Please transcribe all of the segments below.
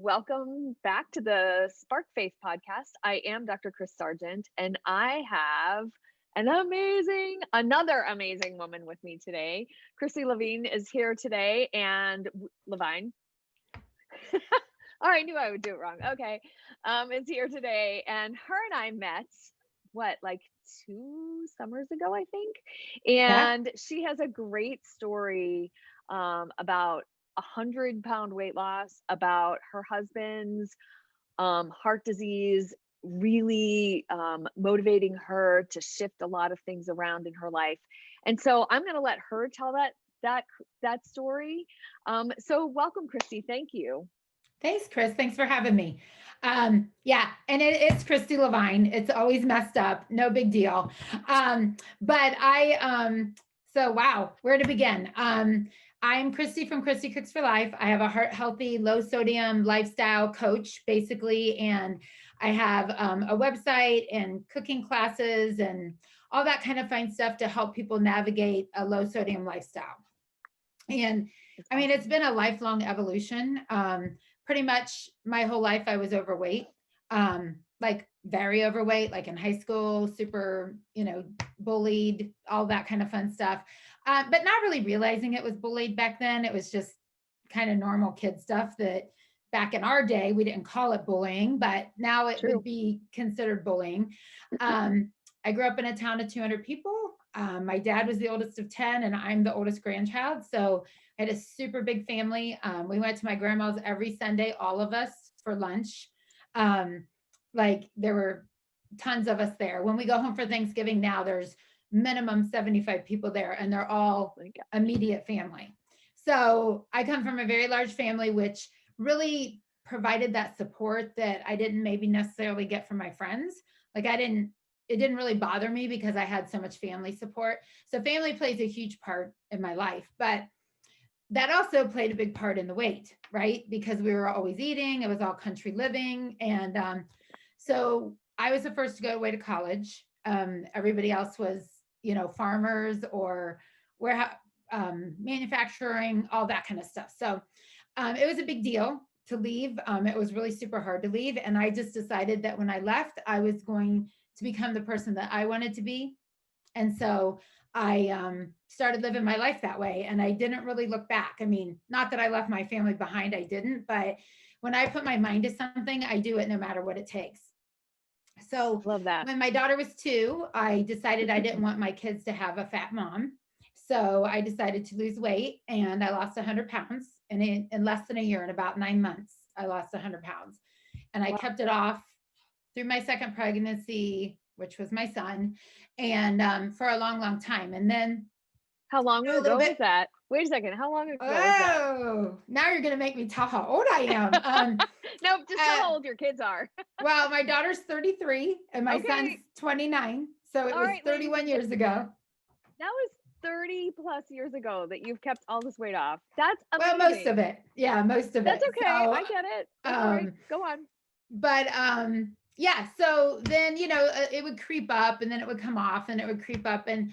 welcome back to the Spark Faith podcast. I am Dr. Chris Sargent, and I have another amazing woman with me today. Christy LaVine is here today, and LaVine. Oh, I knew I would do it wrong. Okay, is here today, and her and I met like 2 summers ago, I think, Yeah. and she has a great story about 100-pound weight loss, about her husband's heart disease, really motivating her to shift a lot of things around in her life. And so I'm going to let her tell that story. So welcome, Christy. Thank you. Thanks, Chris. Thanks for having me. Yeah, and it's Christy LaVine. It's always messed up. No big deal. But so wow, where to begin? I'm Christy from Christy Cooks for Life. I have a heart healthy, low sodium lifestyle coach, basically, and I have a website and cooking classes and all that kind of fine stuff to help people navigate a low sodium lifestyle. And That's I mean, awesome. it's been a lifelong evolution. Pretty much my whole life, I was overweight, like very overweight, like in high school, super, bullied, all that kind of fun stuff. But not really realizing it was bullied back then. It was just kind of normal kid stuff that back in our day, we didn't call it bullying, but now it would True. be considered bullying. I grew up in a town of 200 people. My dad was the oldest of 10, and I'm the oldest grandchild. So I had a super big family. We went to my grandma's every Sunday, all of us, for lunch. Like there were tons of us there. When we go home for Thanksgiving now, there's minimum 75 people there, and they're all immediate family. So I come from a very large family, which really provided that support that I didn't maybe necessarily get from my friends. Like it didn't really bother me because I had so much family support. So family plays a huge part in my life, but that also played a big part in the weight, right? Because we were always eating, it was all country living. And so I was the first to go away to college. Everybody else was, farmers or warehouse, manufacturing, all that kind of stuff. So it was a big deal to leave. It was really super hard to leave. And I just decided that when I left, I was going to become the person that I wanted to be. And so I started living my life that way, and I didn't really look back. I mean, not that I left my family behind, I didn't, but when I put my mind to something, I do it no matter what it takes. So Love that. when my daughter was 2, I decided I didn't want my kids to have a fat mom. So I decided to lose weight, and I lost 100 pounds. And in less than a year, in about 9 months, I lost 100 pounds. And I Wow. kept it off through my second pregnancy, which was my son, and for a long, long time. And then How long a little ago bit. was that? Wait a second. How long ago was that? Oh, now you're going to make me tell how old I am. No, just tell uh, how old your kids are. well, my daughter's 33 and my son's Okay. 29. So it All was right, ladies 31 and years ago. that was 30 plus years ago that you've kept all this weight off. That's Well, most of amazing. it. Yeah, most of That's it. okay. So, I get it. That's all right. um, Go on. but yeah, so then, it would creep up and then it would come off and it would creep up. And,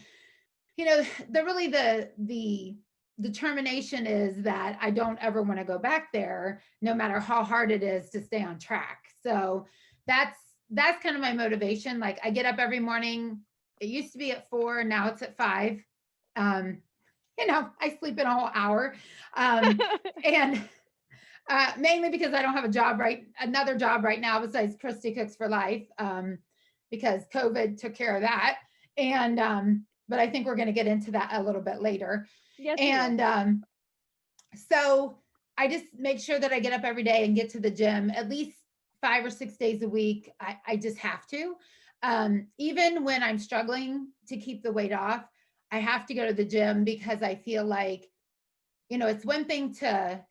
the determination is that I don't ever want to go back there, no matter how hard it is to stay on track. So that's kind of my motivation. Like I get up every morning. It used to be at 4, now it's at 5. Um, I sleep in a whole hour. And mainly because I don't have another job right now besides Christy Cooks for Life, because COVID took care of that. And but I think we're going to get into that a little bit later. Yes, we will. And so I just make sure that I get up every day and get to the gym at least 5 or 6 days a week. I just have to. Even when I'm struggling to keep the weight off, I have to go to the gym because I feel like, it's one thing to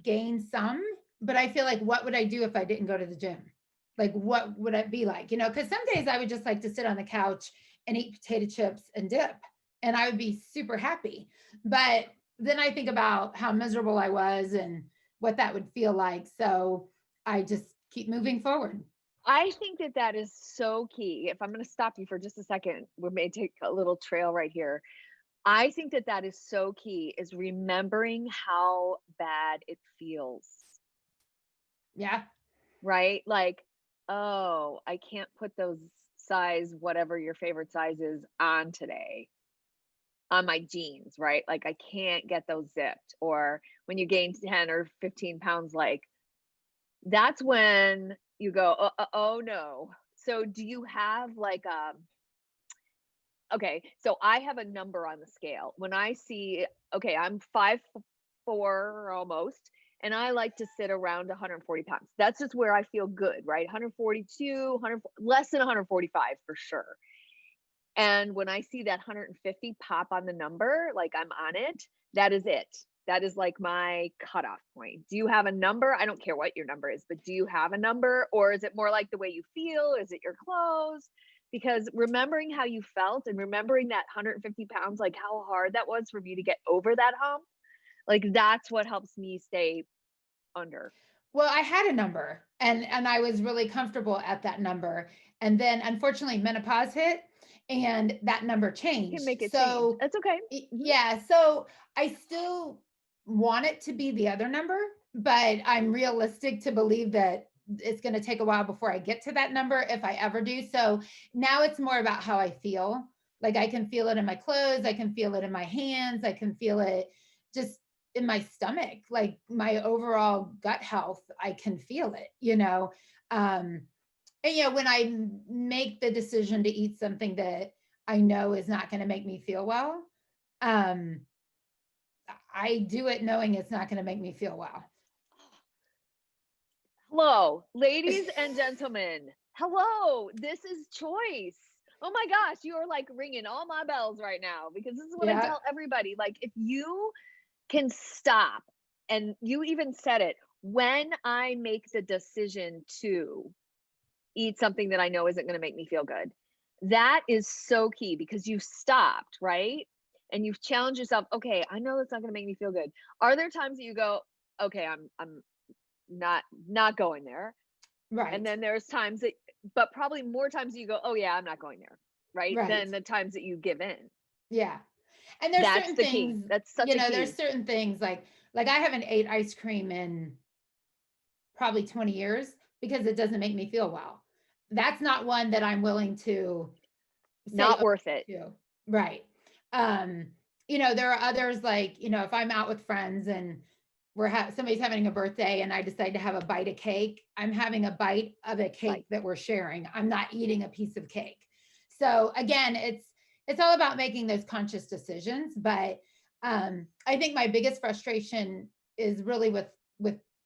gain some, but I feel like, what would I do if I didn't go to the gym? Like, what would it be like? Because some days I would just like to sit on the couch and eat potato chips and dip, and I would be super happy. But then I think about how miserable I was and what that would feel like. So I just keep moving forward. I think that is so key. If I'm going to stop you for just a second, we may take a little trail right here. I think that is so key, is remembering how bad it feels. Yeah. right? Like, oh, I can't put those size, whatever your favorite size is, on today on my jeans, right? Like, I can't get those zipped. Or when you gain 10 or 15 pounds, like, that's when you go, oh no. So, do you have like okay, so I have a number on the scale. When I see, okay, I'm 5'4" almost, and I like to sit around 140 pounds. That's just where I feel good, right? 142, 100, less than 145 for sure. And when I see that 150 pop on the number, like I'm on it, that is it. That is like my cutoff point. Do you have a number? I don't care what your number is, but do you have a number? Or is it more like the way you feel? Is it your clothes? Because remembering how you felt and remembering that 150 pounds, like how hard that was for me to get over that hump, like that's what helps me stay under. Well, I had a number and I was really comfortable at that number. And then unfortunately menopause hit and that number Can changed. make it change. So That's okay. Hmm. yeah, so I still want it to be the other number, but I'm realistic to believe that it's going to take a while before I get to that number if I ever do. So now it's more about how I feel. Like I can feel it in my clothes, I can feel it in my hands, I can feel it just in my stomach, like my overall gut health, I can feel it, you know. Um, and yeah, when I make the decision to eat something that I know is not going to make me feel well, um, I do it knowing it's not going to make me feel well. Hello, ladies and gentlemen. Hello, this is choice. Oh my gosh, you are like ringing all my bells right now because this is what I Yeah. tell everybody. Like, if you can stop, and you even said it, when I make the decision to eat something that I know isn't going to make me feel good, that is so key because you've stopped, right? And you've challenged yourself. Okay, I know that's not going to make me feel good. Are there times that you go, okay, I'm not going there? And Right. then there's times that, but probably more times that you go, oh yeah, I'm not going there, right? Right. Than the times that you give in. Yeah. And there's That's certain the key. things, That's such a there's key. certain things like I haven't ate ice cream in probably 20 years because it doesn't make me feel well. That's not one that I'm willing to say Not worth it. to. Right. Um, there are others like, if I'm out with friends and somebody's having a birthday and I decide to have a bite of cake, I'm having a bite of a Right. cake that we're sharing. I'm not eating a piece of cake. So again, it's all about making those conscious decisions. But I think my biggest frustration is really with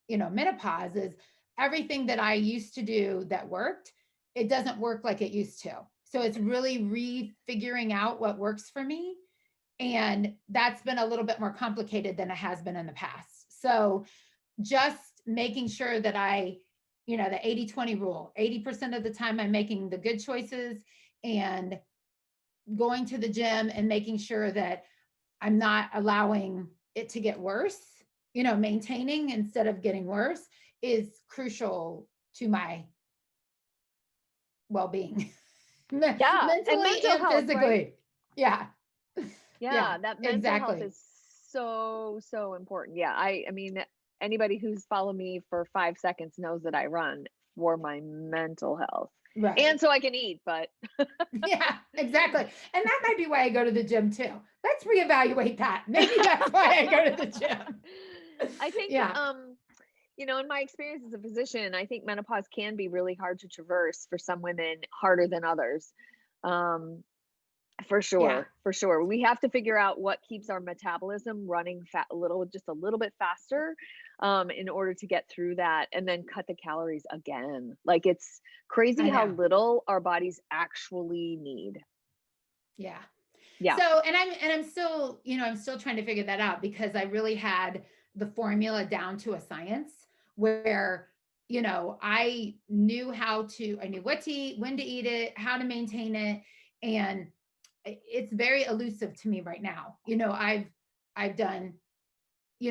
menopause is everything that I used to do that worked, it doesn't work like it used to. So it's really refiguring out what works for me. And that's been a little bit more complicated than it has been in the past. So just making sure that the 80-20 rule, 80% of the time I'm making the good choices and going to the gym and making sure that I'm not allowing it to get worse, maintaining instead of getting worse is crucial to my well being, Yeah. And mentally mental and health, right? physically. Yeah. Yeah, Yeah. That mental health exactly. is so important. Yeah. I mean, anybody who's followed me for 5 seconds knows that I run for my mental health. Right. And so I can eat, but Yeah, exactly. And that might be why I go to the gym too. Let's reevaluate that. Maybe that's why I go to the gym. I think, Yeah, in my experience as a physician, I think menopause can be really hard to traverse for some women, harder than others. Um, for yeah, sure, for sure. We have to figure out what keeps our metabolism running just a little bit faster, in order to get through that, and then cut the calories again. Like, it's crazy I how know. little our bodies actually need. Yeah. Yeah, So, and I'm still, I'm still trying to figure that out because I really had the formula down to a science where, I knew what to eat, when to eat it, how to maintain it. And it's very elusive to me right now. I've done,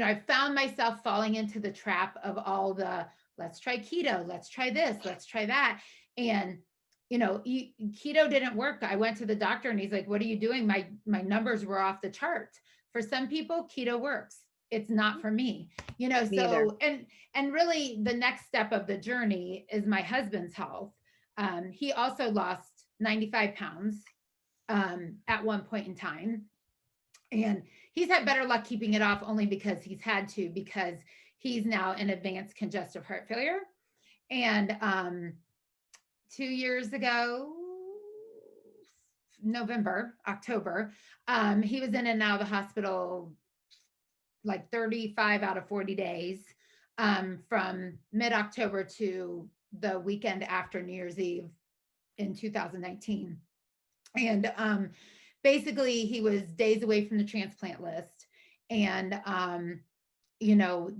I've found myself falling into the trap of all the let's try keto, let's try this, let's try that. And keto didn't work. I went to the doctor and he's like, "What are you doing?" My numbers were off the chart. For some people, keto works. it's not for me, you know. Me either. So, and really the next step of the journey is my husband's health. He also lost 95 pounds at one point in time. And he's had better luck keeping it off only because he's had to, because he's now in advanced congestive heart failure. And 2 years ago, October, he was in and out of the hospital like 35 out of 40 days, from mid-October to the weekend after New Year's Eve in 2019. And basically he was days away from the transplant list. And you know,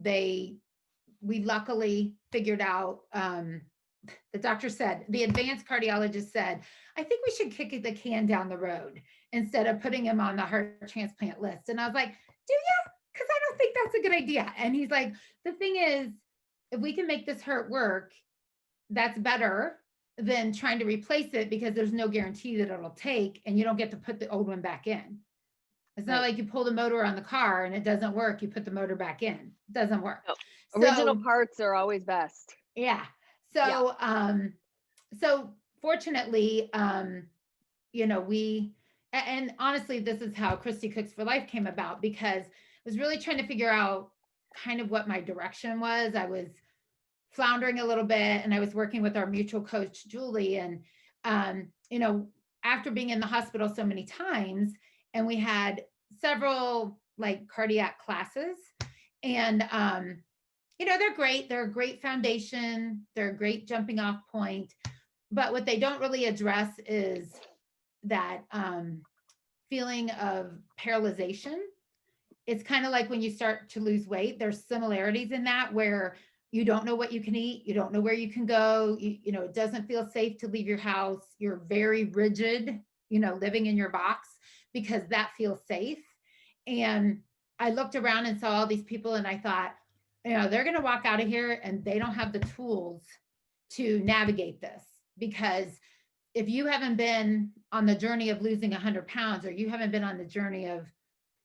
we luckily figured out, the doctor said, the advanced cardiologist said, I think we should kick the can down the road instead of putting him on the heart transplant list. And I was like, do you? Because I don't think that's a good idea. And he's like, the thing is, if we can make this heart work, that's better than trying to replace it, because there's no guarantee that it'll take, and you don't get to put the old one back in. It's not like you pull the motor on the car and it doesn't work, you put the motor back in. It doesn't work. No. Original parts are always best. Yeah. So so fortunately, you know, and honestly, this is how Christy Cooks for Life came about, because I was really trying to figure out kind of what my direction was. I was floundering a little bit, and I was working with our mutual coach, Julie. And, you know, after being in the hospital so many times, and we had several like cardiac classes, and, you know, they're great. They're a great foundation. They're a great jumping off point. But what they don't really address is that feeling of paralyzation. It's kind of like when you start to lose weight, there's similarities in that, where you don't know what you can eat. You don't know where you can go. You know, it doesn't feel safe to leave your house. You're very rigid, you know, living in your box, because that feels safe. And I looked around and saw all these people, and I thought, you know, they're going to walk out of here and they don't have the tools to navigate this. Because if you haven't been on the journey of losing 100 pounds, or you haven't been on the journey of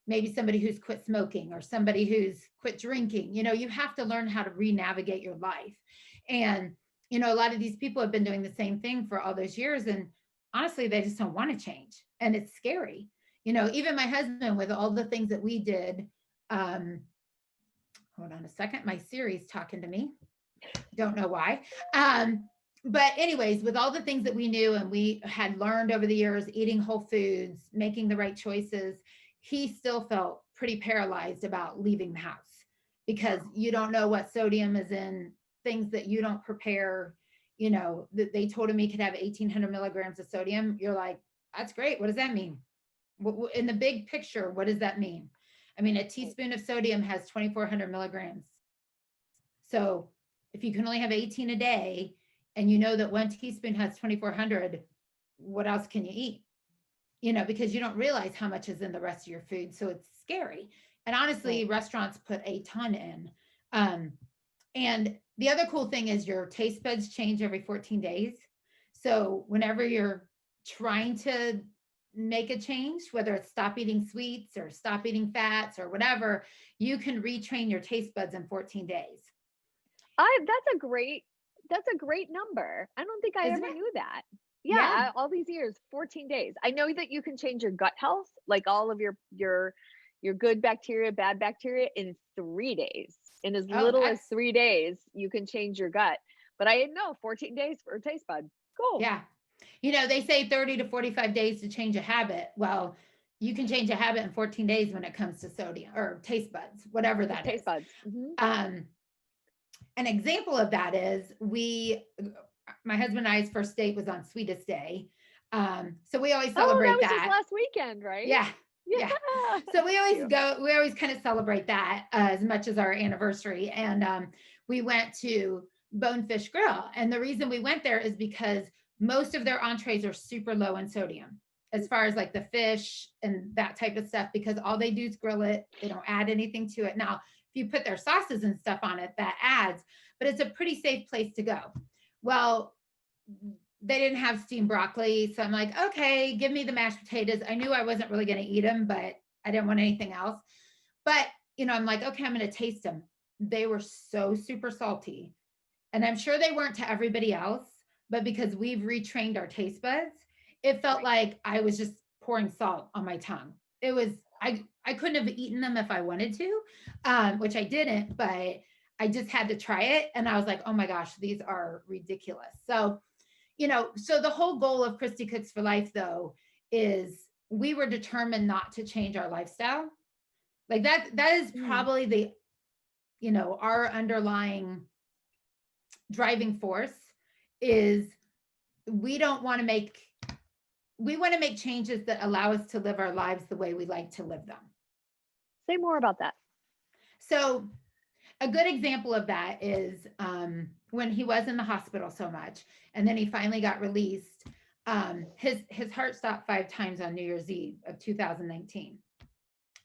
maybe somebody who's quit smoking, or somebody who's quit drinking, you know, you have to learn how to re-navigate your life. And, you know, a lot of these people have been doing the same thing for all those years. And honestly, they just don't want to change. And it's scary. You know, even my husband, with all the things that we did, hold on a second, my Siri's talking to me. Don't know why. But anyways, with all the things that we knew and we had learned over the years, eating whole foods, making the right choices, he still felt pretty paralyzed about leaving the house, because you don't know what sodium is in things that you don't prepare. You know, that they told him he could have 1,800 milligrams of sodium. You're like, that's great. What does that mean? In the big picture, what does that mean? I mean, a teaspoon of sodium has 2,400 milligrams. So if you can only have 18 a day, and you know that one teaspoon has 2,400, what else can you eat? You know, because you don't realize how much is in the rest of your food. So it's scary. And honestly, restaurants put a ton in. And the other cool thing is your taste buds change every 14 days. So whenever you're trying to make a change, whether it's stop eating sweets or stop eating fats or whatever, you can retrain your taste buds in 14 days. That's a great number. I don't think I Isn't ever it? knew that. Yeah. Yeah, all these years, 14 days. I know that you can change your gut health, like all of your good bacteria, bad bacteria, in 3 days. In as little as 3 days, you can change your gut. But I didn't know 14 days for a taste bud. Cool. Yeah. You know, they say 30 to 45 days to change a habit. Well, you can change a habit in 14 days when it comes to sodium or taste buds, whatever that is. Taste buds. Mm-hmm. An example of that is my husband and I's first date was on Sweetest Day. So we always celebrate that. Was that. just last weekend, right? Yeah. Yeah. So we always kind of celebrate that as much as our anniversary. And we went to Bonefish Grill. And the reason we went there is because most of their entrees are super low in sodium, as far as like the fish and that type of stuff, because all they do is grill it. They don't add anything to it. Now, if you put their sauces and stuff on it, that adds, but it's a pretty safe place to go. Well, they didn't have steamed broccoli. So I'm like, okay, give me the mashed potatoes. I knew I wasn't really going to eat them, but I didn't want anything else. But I'm like, okay, I'm going to taste them. They were so super salty. And I'm sure they weren't to everybody else, but because we've retrained our taste buds, it felt like I was just pouring salt on my tongue. It was, I couldn't have eaten them if I wanted to, which I didn't, but I just had to try it. And I was like, oh my gosh, these are ridiculous. So, so the whole goal of Christy Cooks for Life, though, is we were determined not to change our lifestyle. Like that is probably the, our underlying driving force is we want to make changes that allow us to live our lives the way we like to live them. Say more about that. So a good example of that is when he was in the hospital so much, and then he finally got released. His heart stopped 5 times on New Year's Eve of 2019.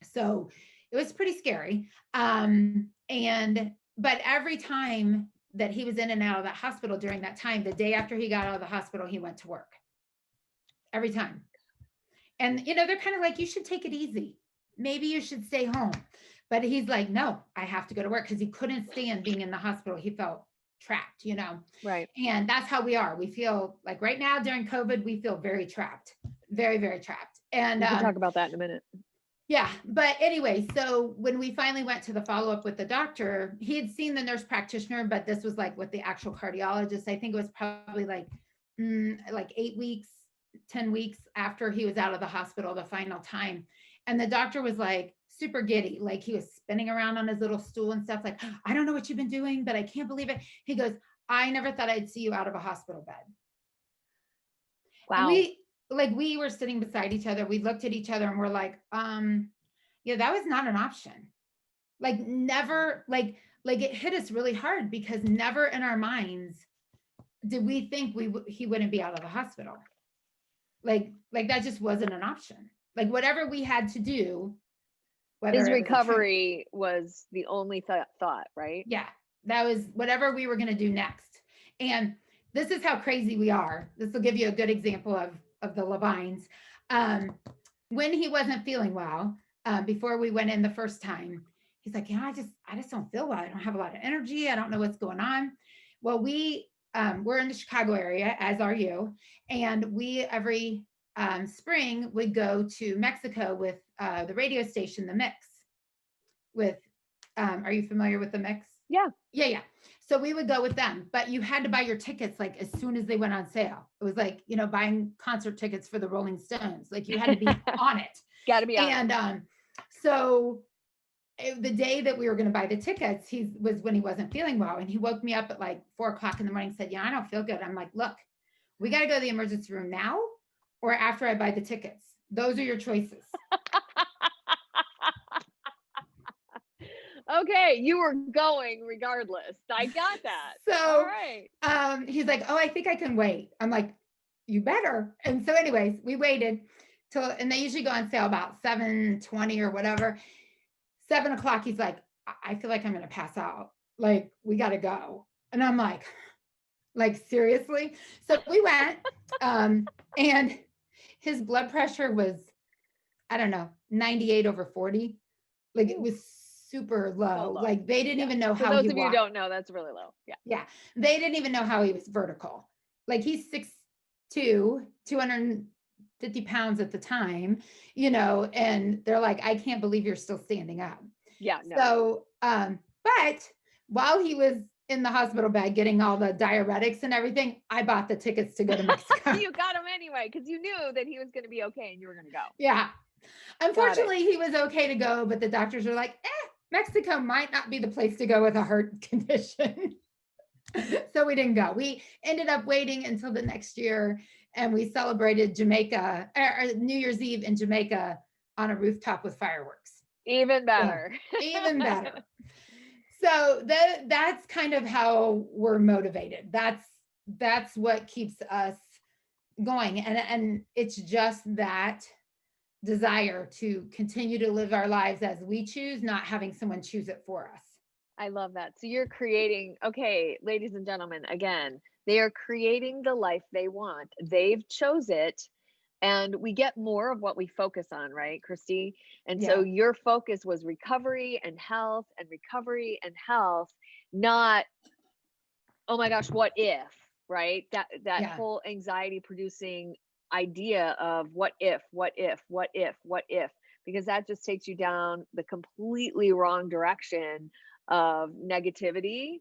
So it was pretty scary. But every time that he was in and out of the hospital during that time, the day after he got out of the hospital, he went to work. Every time. And, they're kind of like, you should take it easy. Maybe you should stay home. But he's like, no, I have to go to work, because he couldn't stand being in the hospital. He felt trapped, Right. And that's how we are. We feel like right now during COVID, we feel very trapped, very, very trapped. And we can talk about that in a minute. Yeah. But anyway, so when we finally went to the follow-up with the doctor, he had seen the nurse practitioner, but this was like with the actual cardiologist. I think it was probably like 8 weeks, 10 weeks after he was out of the hospital, the final time. And the doctor was like super giddy. Like he was spinning around on his little stool and stuff, like, I don't know what you've been doing, but I can't believe it. He goes, I never thought I'd see you out of a hospital bed. Wow. And we were sitting beside each other. We looked at each other and we're like, yeah, that was not an option. Like never, like it hit us really hard, because never in our minds did we think he wouldn't be out of the hospital. Like that just wasn't an option. Like whatever we had to do, his recovery was the only thought, right? Yeah, that was whatever we were going to do next. And this is how crazy we are. This will give you a good example of the LaVines. When he wasn't feeling well, before we went in the first time, he's like, I just don't feel well. I don't have a lot of energy. I don't know what's going on. Well, we're in the Chicago area, as are you. And we every spring would go to Mexico with the radio station, The Mix. Are you familiar with The Mix? Yeah. Yeah. So we would go with them, but you had to buy your tickets like as soon as they went on sale. It was like, buying concert tickets for the Rolling Stones. Like you had to be on it. Got to be on it. And so the day that we were going to buy the tickets, was when he wasn't feeling well. And he woke me up at like 4:00 in the morning and said, I don't feel good. I'm like, look, we got to go to the emergency room now or after I buy the tickets. Those are your choices. Okay, you were going regardless. I got that. So, all right. He's like, oh, I think I can wait. I'm like, you better. And so anyways, we waited and they usually go on sale about 7:20 or whatever. 7:00, he's like, I feel like I'm going to pass out. Like, we got to go. And I'm like, seriously? So we went, and his blood pressure was, I don't know, 98/40. Like it was super low. Like they didn't even know how he walked. For those of you who don't know, that's really low. Yeah. Yeah. They didn't even know how he was vertical. Like he's 6'2", 250 pounds at the time, and they're like, I can't believe you're still standing up. Yeah. No. So, but while he was in the hospital bed getting all the diuretics and everything, I bought the tickets to go to Mexico. You got him anyway, because you knew that he was going to be okay and you were going to go. Yeah. Unfortunately, he was okay to go, but the doctors were like, Mexico might not be the place to go with a heart condition. So we didn't go. We ended up waiting until the next year, and we celebrated New Year's Eve in Jamaica on a rooftop with fireworks. Even better. Yeah, even better. So that's kind of how we're motivated. That's what keeps us going. And it's just that desire to continue to live our lives as we choose, not having someone choose it for us. I love that. So you're creating, okay, ladies and gentlemen, again, they are creating the life they want. They've chose it. And we get more of what we focus on, right, Christy? And so Yeah. your focus was recovery and health and recovery and health, not, oh my gosh, what if, right? That Yeah. whole anxiety producing idea of what if, what if, what if, what if, because that just takes you down the completely wrong direction of negativity.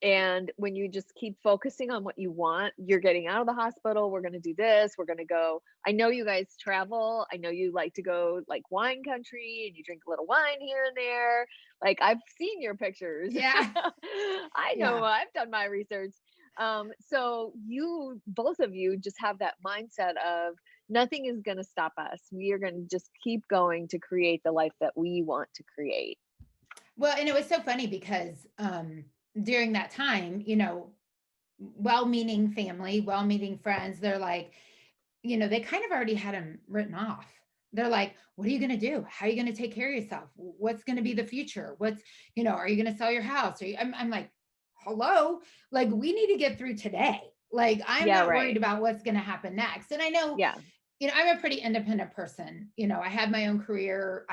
And when you just keep focusing on what you want, you're getting out of the hospital. We're going to do this. We're going to go. I know you guys travel. I know you like to go like wine country and you drink a little wine here and there. Like I've seen your pictures. Yeah. I know, Yeah. I've done my research. So you, both of you just have that mindset of nothing is going to stop us. We are going to just keep going to create the life that we want to create. Well, and it was so funny because during that time, well-meaning family, well-meaning friends, they're like, they kind of already had him written off. They're like, what are you going to do? How are you going to take care of yourself? What's going to be the future? Are you going to sell your house? I'm like, hello, like we need to get through today. Like, I'm Yeah, not right. worried about what's going to happen next. And I know, Yeah. I'm a pretty independent person. I have my own career.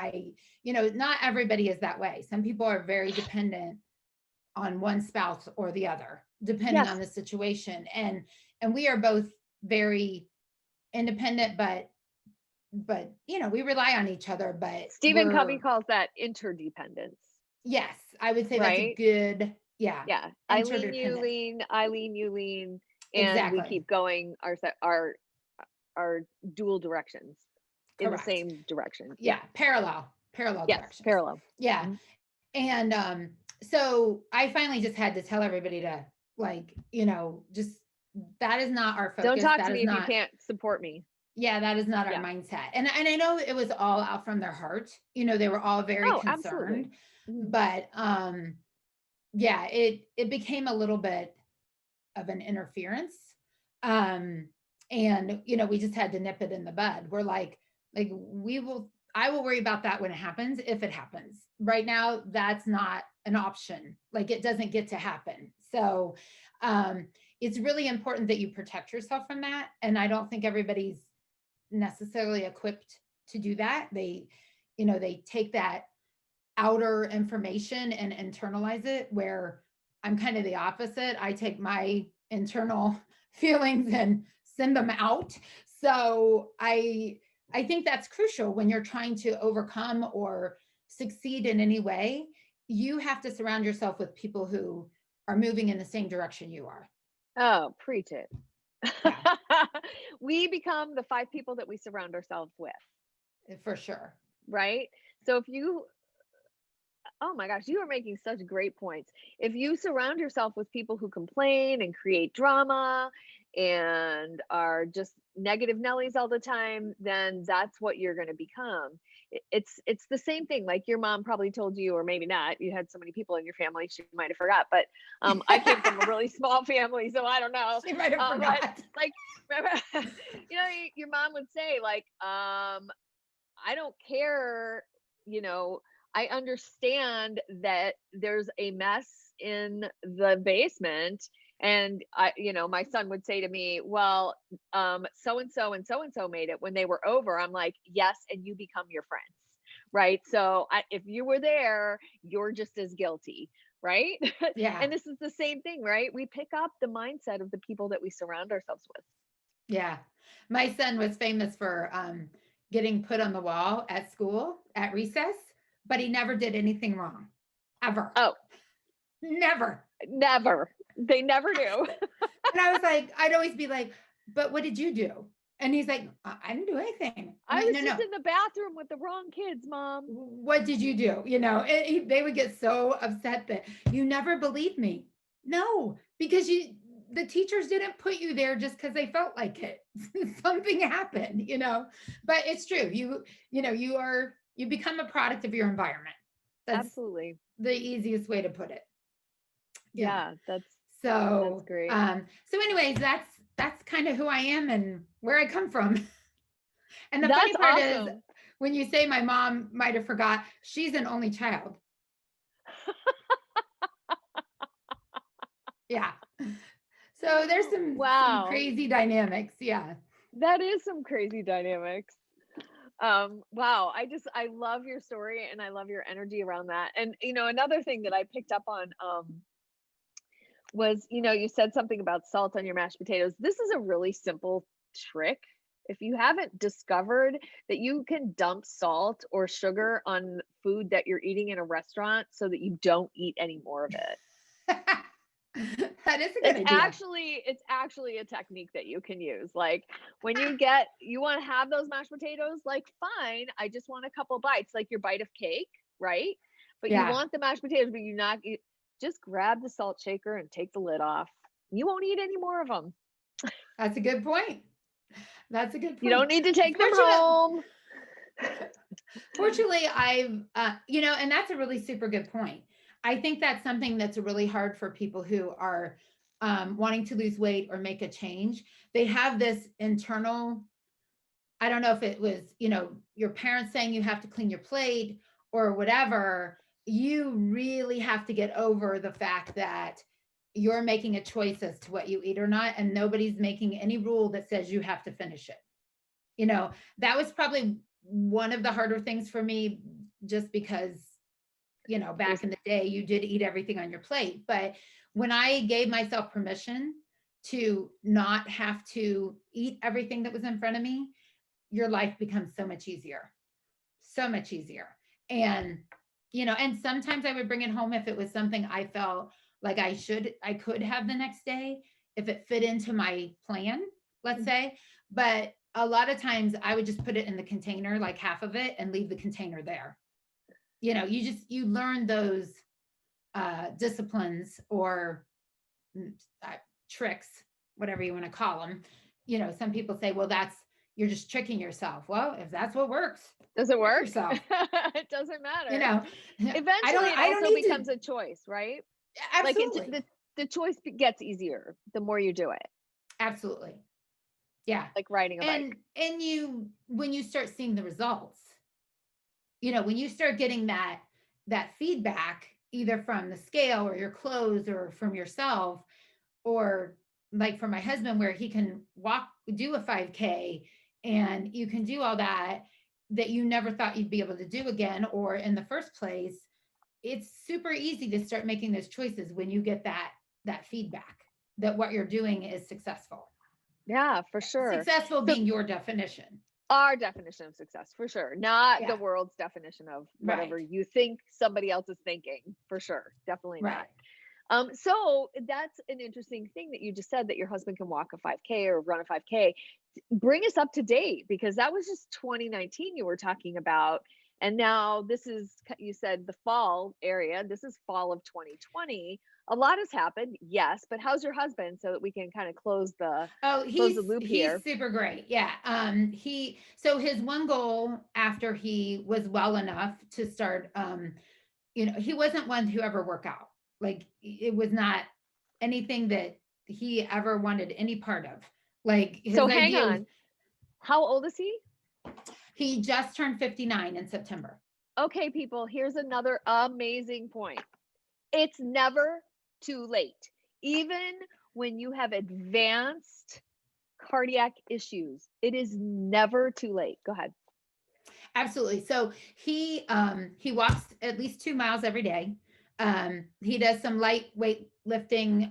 Not everybody is that way. Some people are very dependent on one spouse or the other, depending Yes. on the situation. And we are both very independent, but we rely on each other, but Stephen Covey calls that interdependence. yes, I would say that's a Right? good, yeah, Yeah. I lean, you interdependent. lean, I lean, you lean, and we Exactly. keep going our dual directions in the Correct. same direction. Yeah. Parallel Yes, directions. parallel. Yeah. Mhm. And so I finally just had to tell everybody to, like, just, that is not our Don't focus. talk to That me is if you not, can't support me. yeah, that is not our Yeah. mindset. And I know it was all out from their heart. They were all very Oh, absolutely. concerned, Mhm. but yeah, it became a little bit of an interference. Um, and we just had to nip it in the bud. We're like I will worry about that when it happens, if it happens. Right now, that's not an option. Like, it doesn't get to happen. So it's really important that you protect yourself from that. And I don't think everybody's necessarily equipped to do that. They take that outer information and internalize it, where I'm kind of the opposite. I take my internal feelings and send them out. So I think that's crucial when you're trying to overcome or succeed in any way. You have to surround yourself with people who are moving in the same direction you are. Oh, preach it. Yeah, We become the 5 people that we surround ourselves with, for sure. right? So if you, oh my gosh, you are making such great points. If you surround yourself with people who complain and create drama and are just negative Nellies all the time, then that's what you're going to become. It's the same thing. Like your mom probably told you, or maybe not. You had so many people in your family, she might have forgot. But I came from a really small family, so I don't know. She might have But forgot. like, remember, your mom would say like, I don't care, you know, I understand that there's a mess in the basement. And my son would say to me, well, so and so and so and so made it when they were over. I'm like, yes, and you become your friends. Right. So if you were there, you're just as guilty. Right. Yeah. And this is the same thing, right? We pick up the mindset of the people that we surround ourselves with. Yeah. My son was famous for getting put on the wall at school at recess, but he never did anything wrong. Ever. Oh, Never. never. They never do. And I was like, I'd always be like, but what did you do? And he's like, I didn't do anything. I'm I like, was no, just no. in the bathroom with the wrong kids, mom. What did you do? They would get so upset that you never believed me. No, because the teachers didn't put you there just because they felt like it. Something happened, but it's true. You become a product of your environment. That's Absolutely. the easiest way to put it. Yeah. Yeah, that's So, great. so anyways, that's kind of who I am and where I come from. And the funny That's part is, awesome. when you say my mom might have forgot, she's an only child. Yeah. So there's some Wow. crazy dynamics. Yeah. That is some crazy dynamics. Wow, I love your story and I love your energy around that. And another thing that I picked up on was, you said something about salt on your mashed potatoes. This is a really simple trick. If you haven't discovered that you can dump salt or sugar on food that you're eating in a restaurant so that you don't eat any more of it. That is a good idea. It's actually a technique that you can use. Like when you want to have those mashed potatoes, like fine, I just want a couple bites, like your bite of cake, right? But you Yeah, want the mashed potatoes, but just grab the salt shaker and take the lid off. You won't eat any more of them. that's a good point. That's a good You point. don't need to take them home. Fortunately, I've, and that's a really super good point. I think that's something that's really hard for people who are wanting to lose weight or make a change. They have this internal, I don't know if it was, your parents saying you have to clean your plate or whatever. You really have to get over the fact that you're making a choice as to what you eat or not, and nobody's making any rule that says you have to finish it. That was probably one of the harder things for me, just because, back in the day, you did eat everything on your plate. But when I gave myself permission to not have to eat everything that was in front of me, your life becomes so much easier, so much easier. And, and sometimes I would bring it home if it was something I felt like I could have the next day, if it fit into my plan, let's say. But a lot of times I would just put it in the container, like half of it, and leave the container there. You learn those disciplines or tricks, whatever you want to call them. Some people say, well, you're just tricking yourself. Well, if that's what works, does it work? Yourself. It doesn't matter. Eventually, it also becomes a choice, right? Absolutely. Like the choice gets easier the more you do it. Absolutely. Yeah. Like riding a bike. And when you start seeing the results, when you start getting that feedback, either from the scale or your clothes or from yourself, or like for my husband, where he can do a 5K, and you can do all that you never thought you'd be able to do again, or in the first place, it's super easy to start making those choices when you get that feedback that what you're doing is successful. Yeah, for sure. Successful being your definition. Our definition of success, for sure. Not the world's definition of whatever you think somebody else is thinking, for sure. Definitely not. So that's an interesting thing that you just said, that your husband can walk a 5K or run a 5K. Bring us up to date, because that was just 2019 you were talking about. And now this is, you said the fall area. This is fall of 2020. A lot has happened, yes, but how's your husband, so that we can kind of close the loop here? He's super great. Yeah. So his one goal after he was well enough to start, he wasn't one to ever work out. Like, it was not anything that he ever wanted any part of. Like, so hang on. How old is he? He just turned 59 in September. Okay, people, here's another amazing point. It's never too late. Even when you have advanced cardiac issues, it is never too late. Go ahead. Absolutely. So he walks at least 2 miles every day. He does some lightweight lifting.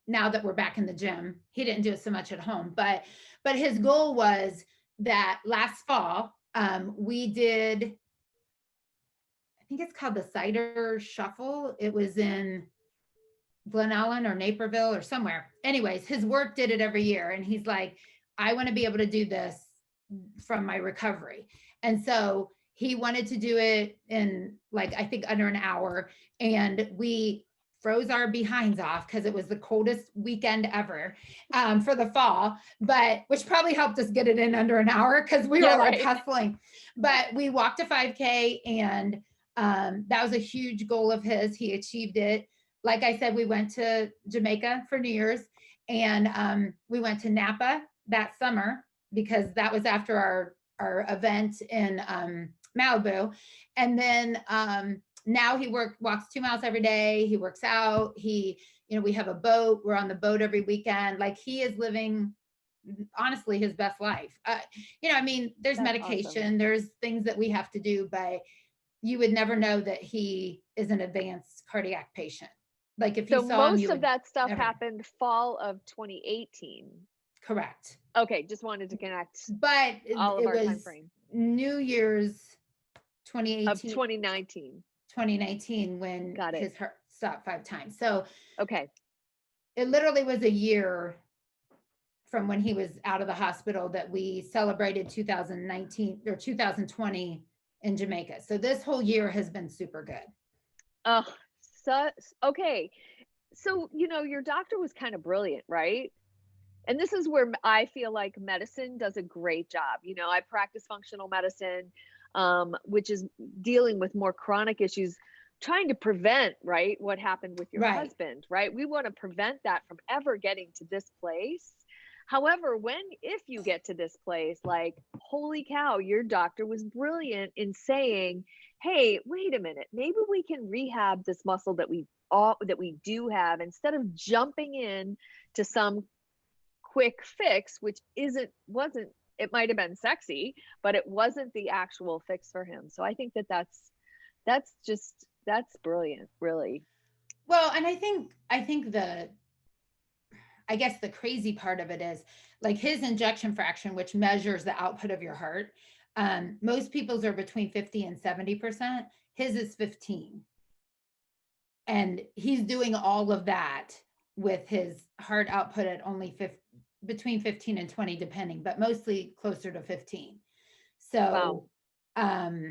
Now that we're back in the gym, he didn't do it so much at home, but his goal was that last fall, we did, I think it's called the Cider Shuffle. It was in Glen Ellen or Naperville or somewhere. Anyways, his work did it every year. And he's like, I want to be able to do this from my recovery. And so he wanted to do it in, like, I think under an hour. And we froze our behinds off because it was the coldest weekend ever for the fall, but which probably helped us get it in under an hour, because we were like hustling. But we walked a 5K, and that was a huge goal of his. He achieved it. Like I said, we went to Jamaica for New Year's, and we went to Napa that summer, because that was after our event in Malibu. And then now he walks 2 miles every day. He works out. We have a boat. We're on the boat every weekend. Like, he is living honestly his best life. I mean, there's That's medication, awesome. there's things that we have to do, but you would never know that he is an advanced cardiac patient. Like if you So saw him, most you of would that stuff never know. happened fall of 2018. Correct. Okay, just wanted to connect But all of it our time was frame New Year's of 2018, 2019. 2019 when Got it. his heart stopped 5 times. So Okay. it literally was a year from when he was out of the hospital that we celebrated 2019 or 2020 in Jamaica. So this whole year has been super good. Uh, so, okay. So, your doctor was kind of brilliant, right? And this is where I feel like medicine does a great job. I practice functional medicine, which is dealing with more chronic issues, trying to prevent, right, what happened with your Right. husband, right? We want to prevent that from ever getting to this place. However, if you get to this place, like, holy cow, your doctor was brilliant in saying, hey, wait a minute, maybe we can rehab this muscle that we do have, instead of jumping in to some quick fix, which wasn't it might have been sexy, but it wasn't the actual fix for him. So I think that's brilliant, really. Well, and I guess the crazy part of it is like his injection fraction, which measures the output of your heart. Most people's are between 50 and 70%. His is 15. And he's doing all of that with his heart output at only between 15 and 20, depending, but mostly closer to 15. Wow. So,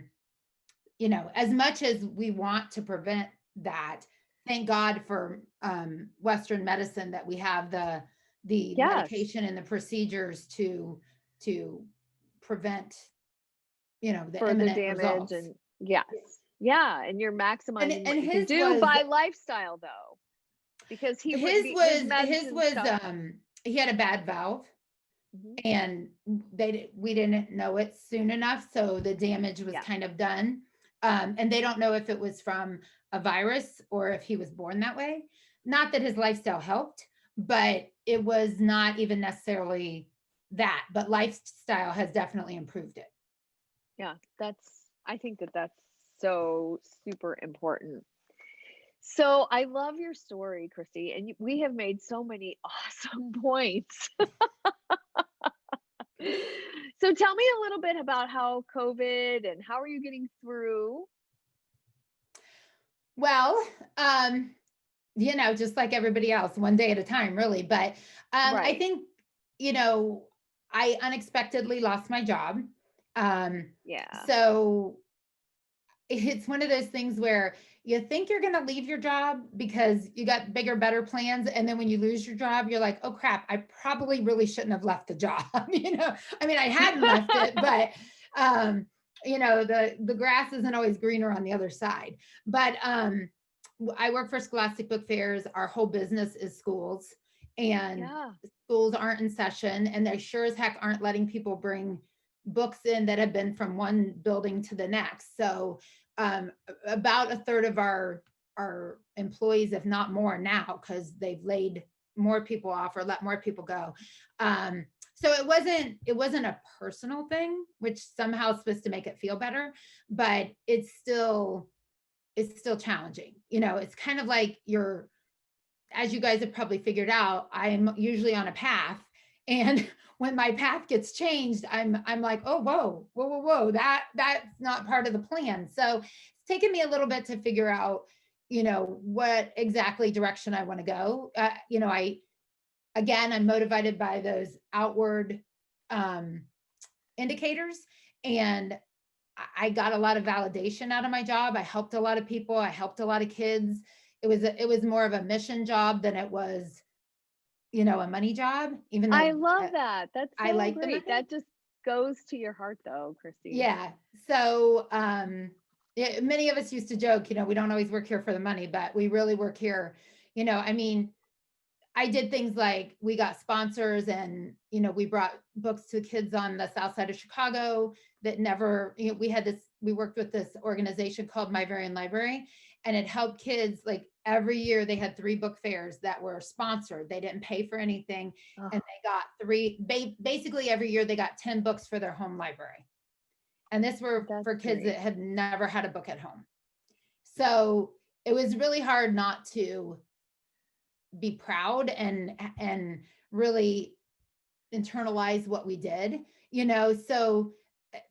as much as we want to prevent that, thank God for Western medicine that we have the Yes. medication and the procedures to prevent, the Further imminent damage, results. and yes. Yeah, and you're And maximizing what and you can his do was by lifestyle, though, because his his was his medicine was stuff. he had a bad valve, Mhm. and we didn't know it soon enough, so the damage was Yeah. kind of done. And they don't know if it was from a virus or if he was born that way. Not that his lifestyle helped, but it was not even necessarily that, but lifestyle has definitely improved it. Yeah, I think that's so super important. So I love your story, Christy, and we have made so many awesome points. So tell me a little bit about how COVID, and how are you getting through? Well, just like everybody else, one day at a time, really. But I Right. think, you know, I unexpectedly lost my job. Um, Yeah. so it's one of those things where you think you're going to leave your job because you got bigger, better plans. And then when you lose your job, you're like, oh crap, I probably really shouldn't have left the job. I mean, I hadn't left it, but, the grass isn't always greener on the other side. But I work for Scholastic Book Fairs. Our whole business is schools, and Yeah. schools aren't in session, and they sure as heck aren't letting people bring books in that have been from one building to the next. So about a third of our employees, if not more now, because they've laid more people off or let more people go. So it wasn't a personal thing, which somehow is supposed to make it feel better, but it's still challenging. It's kind of like as you guys have probably figured out, I'm usually on a path. And when my path gets changed, I'm like, oh, whoa, that's not part of the plan. So it's taken me a little bit to figure out, what exactly direction I want to go. I'm motivated by those outward indicators. And I got a lot of validation out of my job. I helped a lot of people. I helped a lot of kids. It was more of a mission job than it was, a money job, even I though love that. That's I so like the great. money. That just goes to your heart, though, Christy. Yeah. So, many of us used to joke, we don't always work here for the money, but we really work here. I mean, I did things like we got sponsors, and we brought books to kids on the south side of Chicago that never, we worked with this organization called My Very Own Library, and it helped kids. Like every year they had 3 book fairs that were sponsored. They didn't pay for anything. Oh, And they got basically every year they got 10 books for their home library. And this were that's for kids great. that had never had a book at home. So it was really hard not to be proud and really internalize what we did, so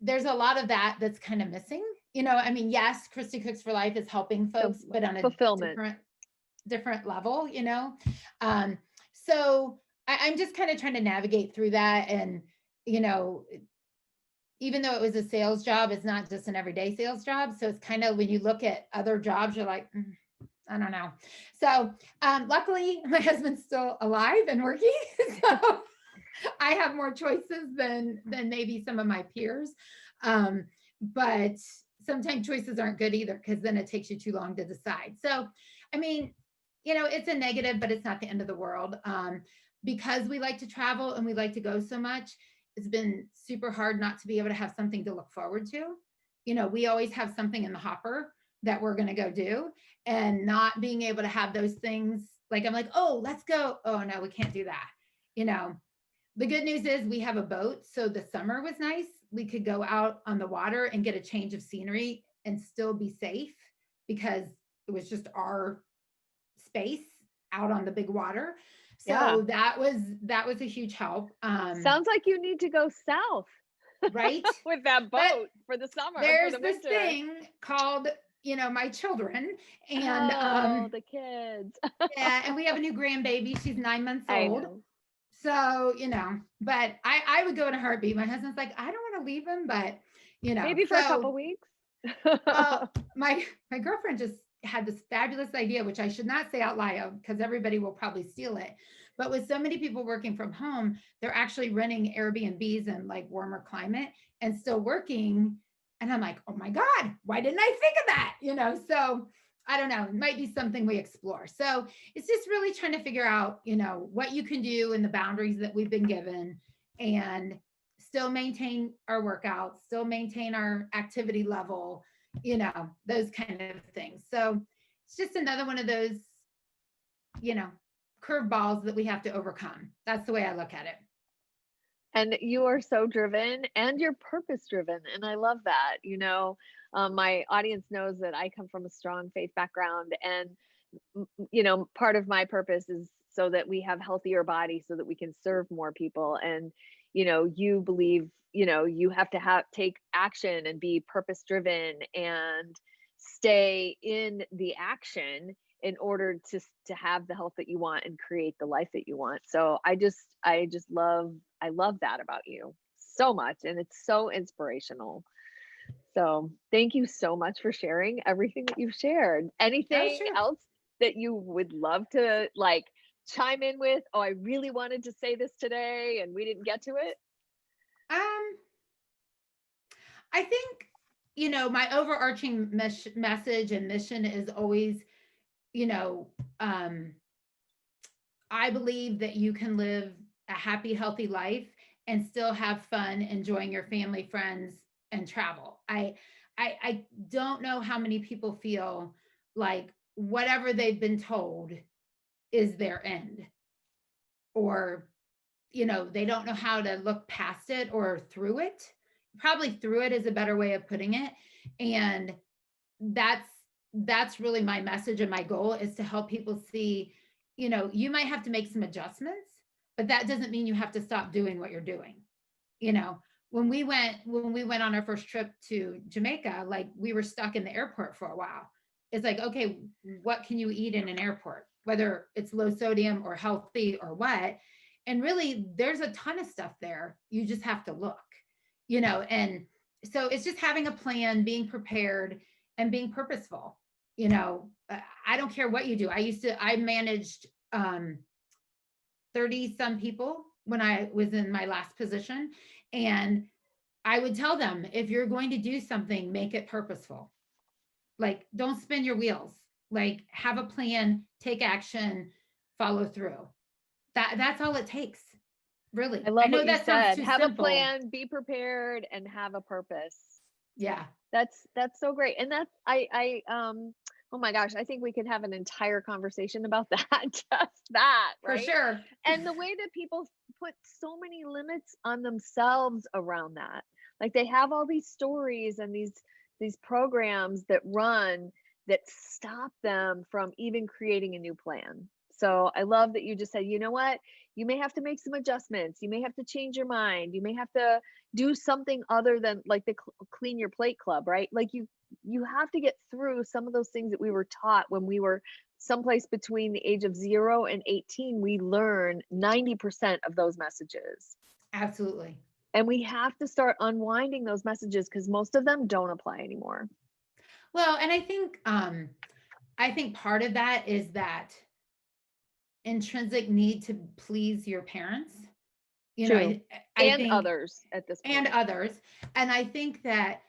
there's a lot of that that's kind of missing. I mean, yes, Christy Cooks for Life is helping The folks, but on a fulfillment. different level. So I'm just kind of trying to navigate through that. And, you know, even though it was a sales job, it's not just an everyday sales job. So it's kind of, when you look at other jobs, you're like, I don't know. So luckily my husband's still alive and working. So I have more choices than maybe some of my peers. But sometimes choices aren't good either, because then it takes you too long to decide. So, I mean, it's a negative, but it's not the end of the world. Because we like to travel and we like to go so much, it's been super hard not to be able to have something to look forward to. We always have something in the hopper that we're going to go do, and not being able to have those things. Like, I'm like, oh, let's go. Oh no, we can't do that. The good news is we have a boat. So the summer was nice. We could go out on the water and get a change of scenery and still be safe, because it was just our space out on the big water. Yeah. So that was a huge help. Sounds like you need to go south. Right. With that boat for the summer, There's for the this winter. thing called, my children, and the kids. yeah, and we have a new grandbaby. She's 9 months I old. know. So, but I would go in a heartbeat. My husband's like, I don't want to leave him, but Maybe for a couple weeks. Well, my girlfriend just had this fabulous idea, which I should not say out loud because everybody will probably steal it. But with so many people working from home, they're actually renting Airbnbs in like warmer climate and still working. And I'm like, oh my God, why didn't I think of that? So I don't know, it might be something we explore. So it's just really trying to figure out, what you can do in the boundaries that we've been given, and still maintain our workouts, still maintain our activity level, those kind of things. So it's just another one of those, curveballs that we have to overcome. That's the way I look at it. And you are so driven, and you're purpose driven. And I love that. My audience knows that I come from a strong faith background, and, part of my purpose is so that we have healthier bodies so that we can serve more people. And, you believe, you have to take action and be purpose driven and stay in the action in order to have the health that you want and create the life that you want. So I love that about you so much, and it's so inspirational. So thank you so much for sharing everything that you've shared. Oh, Anything sure. else that you would love to chime in with? Oh, I really wanted to say this today and we didn't get to it. I think, my overarching message and mission is always, I believe that you can live a happy, healthy life and still have fun enjoying your family, friends, and travel. I don't know how many people feel like whatever they've been told is their end, or they don't know how to look past it or through it. Probably through it is a better way of putting it. And that's really my message, and my goal is to help people see, you might have to make some adjustments, but that doesn't mean you have to stop doing what you're doing. When we went on our first trip to Jamaica, like, we were stuck in the airport for a while. It's like, okay, what can you eat in an airport, whether it's low sodium or healthy or what? And really, there's a ton of stuff there. You just have to look, and so it's just having a plan, being prepared, and being purposeful. I don't care what you do. I managed 30 some people when I was in my last position. And I would tell them, if you're going to do something, make it purposeful. Like, don't spin your wheels. Like, have a plan, take action, follow through. That's all it takes. Really. I love know what you that sounds said. too Have simple. a plan, be prepared, and have a purpose. Yeah. That's so great. And that's I Oh my gosh, I think we could have an entire conversation about that, just that, For right? sure. And the way that people put so many limits on themselves around that. Like they have all these stories and these programs that run that stop them from even creating a new plan. So I love that you just said, you know what? You may have to make some adjustments. You may have to change your mind. You may have to do something other than like the clean your plate club, right? Like you have to get through some of those things that we were taught when we were someplace between the age of 0 and 18. We learn 90% of those messages. Absolutely. And we have to start unwinding those messages because most of them don't apply anymore. Well, and I think part of that is that intrinsic need to please your parents. You know, True. I And think, others at this and point. others. And I think that,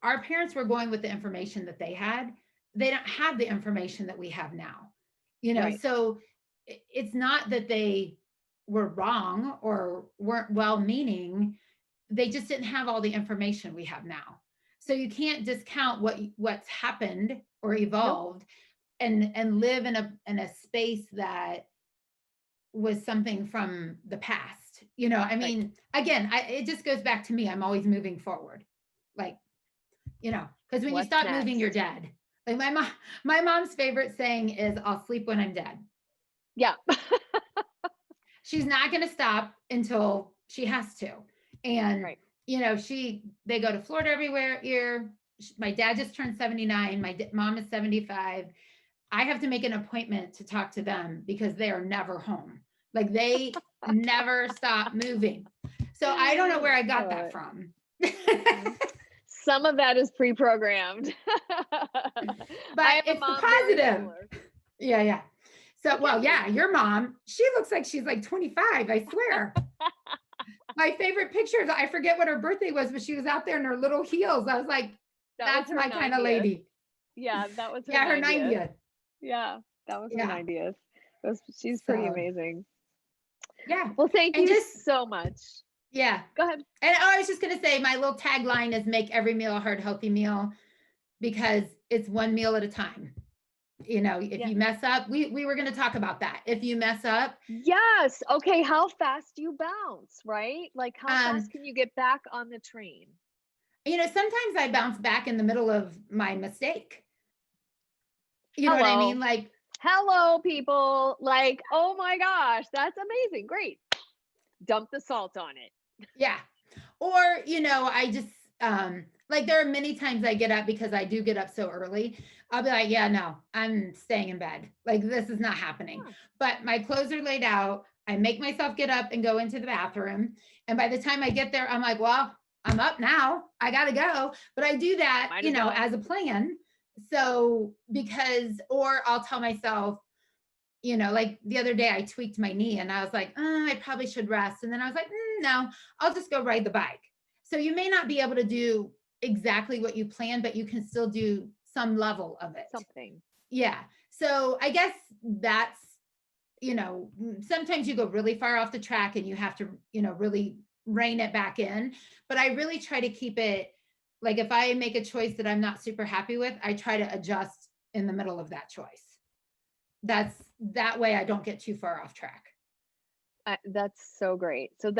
our parents were going with the information that they had. They don't have the information that we have now. Right. So it's not that they were wrong or weren't well meaning. They just didn't have all the information we have now. So you can't discount what's happened or Nope. evolved and live in a space that was something from the past. I Right. mean, again, it just goes back to me. I'm always moving forward. Like, because when you What's stop moving, you're next? dead. Like my mom's favorite saying is, "I'll sleep when I'm dead." Yeah. She's not going to stop until she has to. And, Right. they go to Florida everywhere year. My dad just turned 79. My mom is 75. I have to make an appointment to talk to them because they are never home. Like they never stop moving. So I don't know where I got Love that it. from. Mhm. Some of that is pre-programmed. But I have a it's the mom very positive. similar. Yeah, yeah. So, It well, can yeah, be. your mom, she looks like she's like 25, I swear. My favorite pictures, I forget what her birthday was, but she was out there in her little heels. I was like, That was that's her my kind of 90th. lady. Yeah, that was her Yeah, her 90th. 90th. Yeah, that was her Yeah. 90th. She's pretty So, amazing. yeah. Well, thank And you just, so much. yeah. Go ahead. And I was just going to say, my little tagline is make every meal a heart healthy meal because it's one meal at a time. If Yeah. you mess up, we were going to talk about that. If you mess up, Yes. Okay. How fast do you bounce, right? Like, how um, fast can you get back on the train? sometimes I bounce back in the middle of my mistake. You know what I mean? Hello. Like, Hello, people. Like, oh my gosh, that's amazing. Great. Dump the salt on it. yeah. Or, I just, like there are many times I get up because I do get up so early. I'll be like, yeah, no, I'm staying in bed. Like this is not happening. Huh. But my clothes are laid out. I make myself get up and go into the bathroom. And by the time I get there, I'm like, well, I'm up now. I got to go. But I do that, Might as well. as a plan. So or I'll tell myself, like the other day I tweaked my knee and I was like, I probably should rest. And then I was like, no, I'll just go ride the bike. So you may not be able to do exactly what you planned, but you can still do some level of it. Something. Yeah. So I guess that's, sometimes you go really far off the track and you have to, really rein it back in. But I really try to keep it like if I make a choice that I'm not super happy with, I try to adjust in the middle of that choice. That way I don't get too far off track. That's so great. So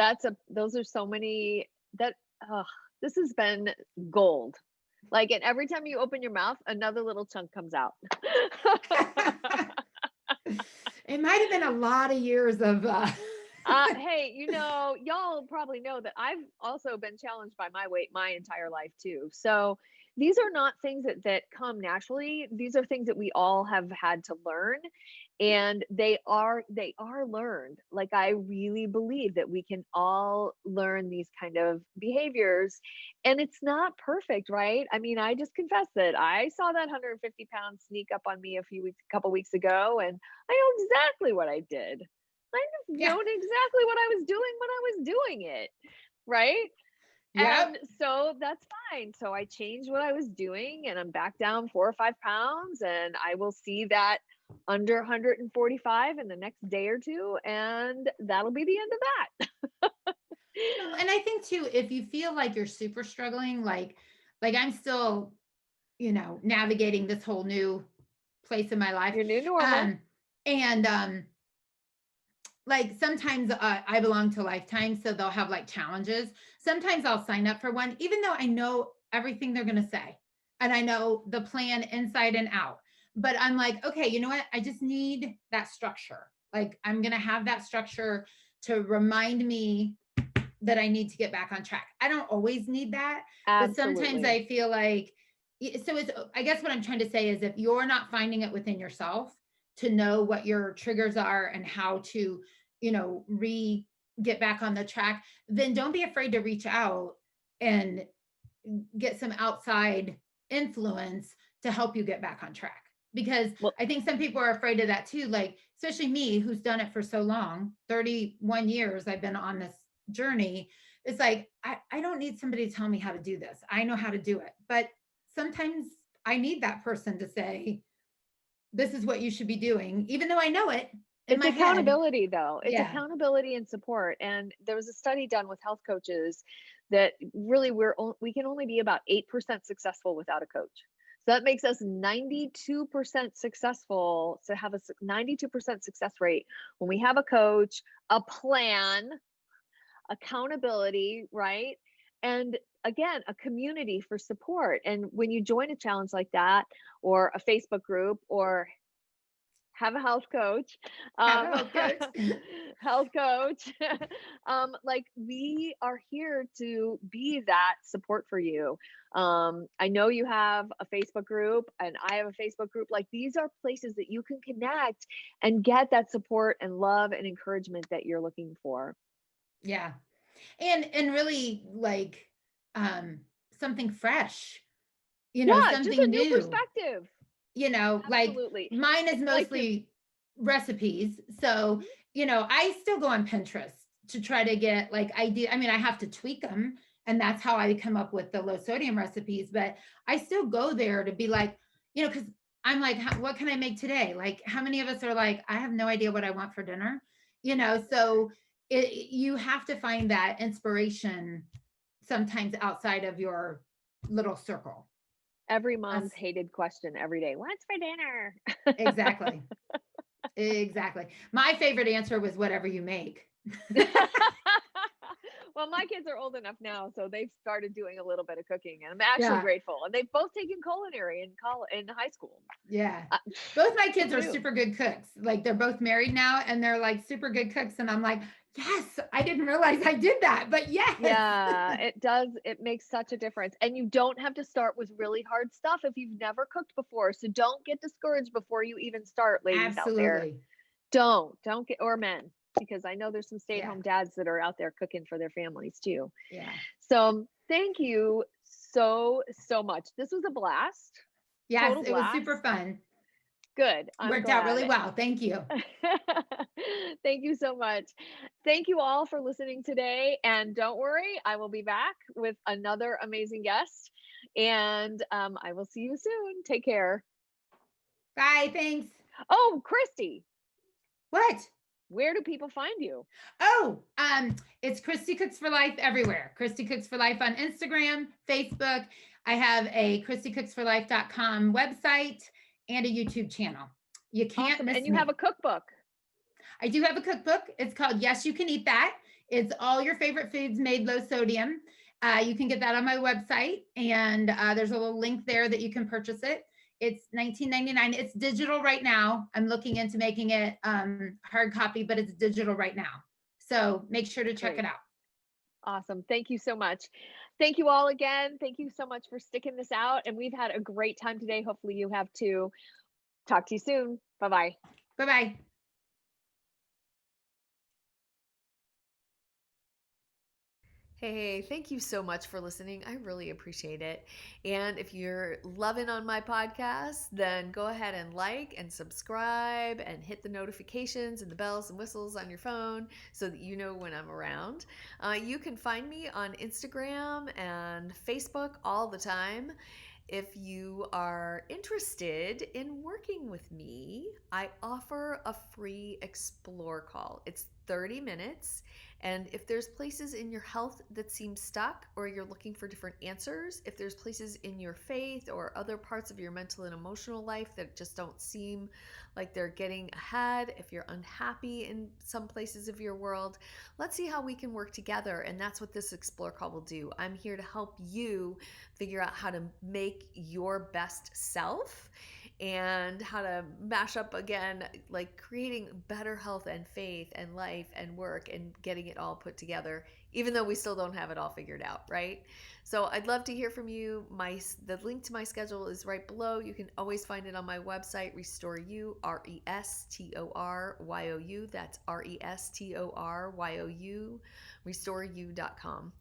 those are so many that, this has been gold. Like, and every time you open your mouth, another little chunk comes out. It might have been a lot of years of Hey, y'all probably know that I've also been challenged by my weight my entire life too. So these are not things that come naturally. These are things that we all have had to learn, and they are learned. Like I really believe that we can all learn these kind of behaviors, and it's not perfect, right? I mean, I just confess that I saw that 150 pounds sneak up on me a couple weeks ago, and I know exactly what I did. I've yeah. known exactly what I was doing when I was doing it, right? Yep. And so that's fine. So I changed what I was doing and I'm back down 4 or 5 pounds, and I will see that under 145 in the next day or two, and that'll be the end of that. And I think too, if you feel like you're super struggling, like I'm still navigating this whole new place in my life. Your new normal. And like sometimes I belong to Lifetime, so they'll have like challenges. Sometimes I'll sign up for one, even though I know everything they're going to say and I know the plan inside and out. But I'm like, okay, you know what? I just need that structure. Like, I'm going to have that structure to remind me that I need to get back on track. I don't always need that, but sometimes Absolutely. I feel like, so it's, I guess what I'm trying to say is if you're not finding it within yourself to know what your triggers are and how to, get back on the track, then don't be afraid to reach out and get some outside influence to help you get back on track. Because Well, I think some people are afraid of that too. Like, especially me, who's done it for so long, 31 years I've been on this journey. It's like, I don't need somebody to tell me how to do this. I know how to do it. But sometimes I need that person to say, this is what you should be doing, even though I know it in it's my head. accountability, though. It's Yeah. accountability and support. And there was a study done with health coaches that really we can only be about 8% successful without a coach. So that makes us 92% successful, to have a 92% success rate when we have a coach, a plan, accountability, right? And again, a community for support. And when you join a challenge like that, or a Facebook group, or have a health coach, Have a um, health coach. health coach, like, we are here to be that support for you. I know you have a Facebook group and I have a Facebook group. Like, these are places that you can connect and get that support and love and encouragement that you're looking for. Yeah. And really like something fresh, Yeah, just a something new new. perspective. Like Absolutely. mine is It's like you're mostly recipes. So, Mhm. I still go on Pinterest to try to get like idea. I mean, I have to tweak them, and that's how I come up with the low sodium recipes, but I still go there to be like, cuz I'm like, what can I make today? Like how many of us are like, I have no idea what I want for dinner? So you have to find that inspiration sometimes outside of your little circle. every mom's That's hated question every day. What's for dinner? exactly. Exactly. My favorite answer was whatever you make. Well, my kids are old enough now, so they've started doing a little bit of cooking, and I'm actually Yeah. grateful. And they've both taken culinary in college, in high school. Yeah. Uh, Both my who kids are knew? super good cooks. Like they're both married now and they're like super good cooks. And I'm like, yes, I didn't realize I did that, but yes. Yeah, it does. It makes such a difference. And you don't have to start with really hard stuff if you've never cooked before. So don't get discouraged before you even start, ladies out there. Absolutely. Don't get, or men, because I know there's some Yeah. stay-at-home dads that are out there cooking for their families too. Yeah. So thank you so, so much. This was a blast. Yes, Total it was super blast. fun. Good. I'm Worked out really glad. well. Thank you. Thank you so much. Thank you all for listening today. And don't worry, I will be back with another amazing guest. And I will see you soon. Take care. Bye. Thanks. Oh, Christy, What? where do people find you? Oh, it's Christy Cooks for Life everywhere. Christy Cooks for Life on Instagram, Facebook. I have a ChristyCooksForLife.com website and a YouTube channel. You can't Awesome. And miss you have a me. cookbook. I do have a cookbook. It's called Yes, You Can Eat That. It's all your favorite foods made low sodium. You can get that on my website, and there's a little link there that you can purchase it. It's $19.99. It's digital right now. I'm looking into making it hard copy, but it's digital right now. So make sure to check it Great. out. Awesome. Thank you so much. Thank you all again. Thank you so much for sticking this out. And we've had a great time today. Hopefully, you have too. Talk to you soon. Bye bye. Bye bye. Hey, thank you so much for listening. I really appreciate it. And if you're loving on my podcast, then go ahead and like and subscribe and hit the notifications and the bells and whistles on your phone so that you know when I'm around. You can find me on Instagram and Facebook all the time. If you are interested in working with me, I offer a free explore call. It's 30 minutes And if there's places in your health that seem stuck, or you're looking for different answers, if there's places in your faith or other parts of your mental and emotional life that just don't seem like they're getting ahead, if you're unhappy in some places of your world, let's see how we can work together. And that's what this Explore Call will do. I'm here to help you figure out how to make your best self and how to mash up again, like creating better health and faith and life and work and getting it all put together, even though we still don't have it all figured out, right? So I'd love to hear from you. The link to my schedule is right below. You can always find it on my website, Restore You, RESTORYOU. That's RESTORYOU, restoreyou.com.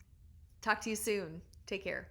Talk to you soon. Take care.